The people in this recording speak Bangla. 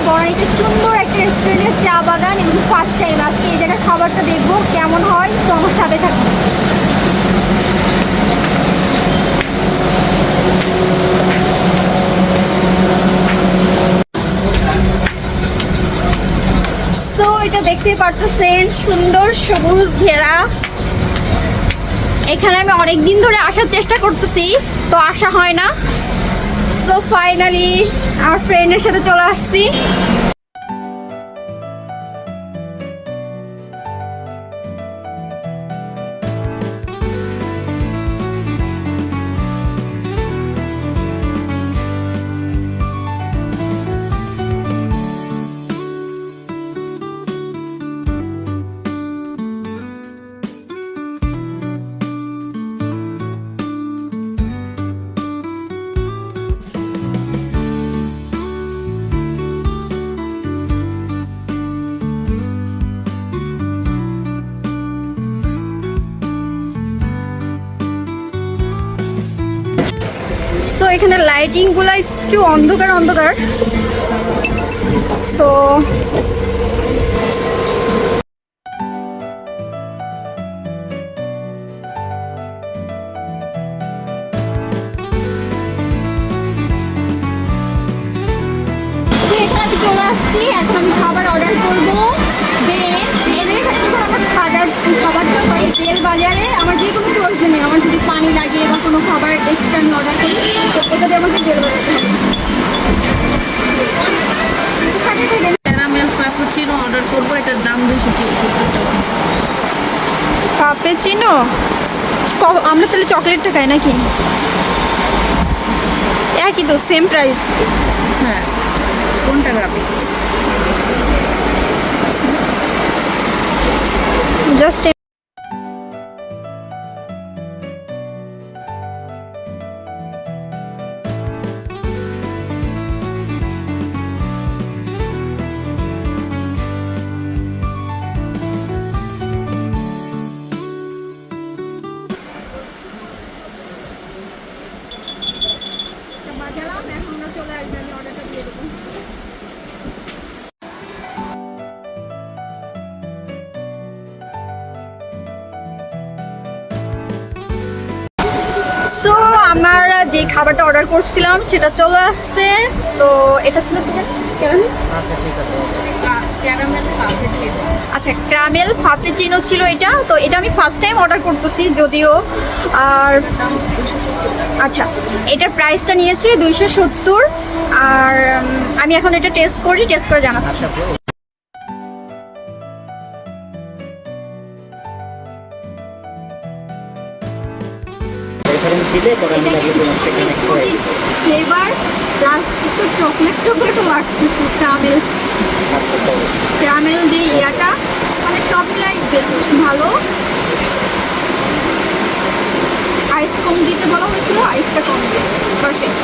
বনানীতে সুন্দর একটা রেস্টুরেন্টের চা বাগান এবং ফার্স্ট টাইম আজকে এই জায়গার খাবারটা দেখবো কেমন হয়, তো আমার সাথে থাকবো। সো এটা দেখতেই পারতেছেন, সুন্দর সবুজ ঘেরা। এখানে আমি অনেক দিন ধরে আসার চেষ্টা করতেছি, তো আসা হয় না। সো ফাইনালি আমার ফ্রেন্ডের সাথে চলে আসছি। তো এখানে লাইটিং গুলা একটু অন্ধকার অন্ধকার। সো এখানে আমি চলে আসছি, এখন আমি খাবার অর্ডার করবো। এদের এখানে আমার খাবারটা হয় বেল বাজারে। আমার যে কোনো প্রয়োজন নেই, আমার যদি পানি লাগে বা কোনো খাবার এক্সট্রা আমি অর্ডার করি, তো এটা দিয়ে আমাকে বেল বাজাতে হবে। সাথে থেকে ক্যারামেল ফ্রাপুচিনো অর্ডার করবো, এটার দাম 270 টাকা। ফ্রাপেচিনো আমরা তাহলে চকলেটটা খাই নাকি? একই তো, সেম প্রাইস। হ্যাঁ, কোনটা খাবে? জাস্ট বাজালাম, এখন আমরা চলে আসবে, আমি অর্ডারটা দিয়ে দেবো। সো আমার যে খাবারটা অর্ডার করছিলাম সেটা চলে আসছে। তো এটা ছিল কি জানি? ক্যারামেল ফ্রাপুচিনো। আচ্ছা, ক্যারামেল ফ্রাপেচিনো ছিল এটা। তো এটা আমি ফার্স্ট টাইম অর্ডার করতেছি যদিও। আর দাম 270 টাকা। আচ্ছা, এটার প্রাইসটা নিয়েছি 270। আর আমি এখন এটা টেস্ট করে জানাচ্ছি। ফ্লেভার প্লাস একটু চকলেটও লাগতেছে। ক্যারামেল দিয়ে ইয়াটা মানে সব মিলাই বেশ ভালো। আইস কম দিতে বলা হয়েছিল, আইসটা কম দিয়েছে, পারফেক্ট।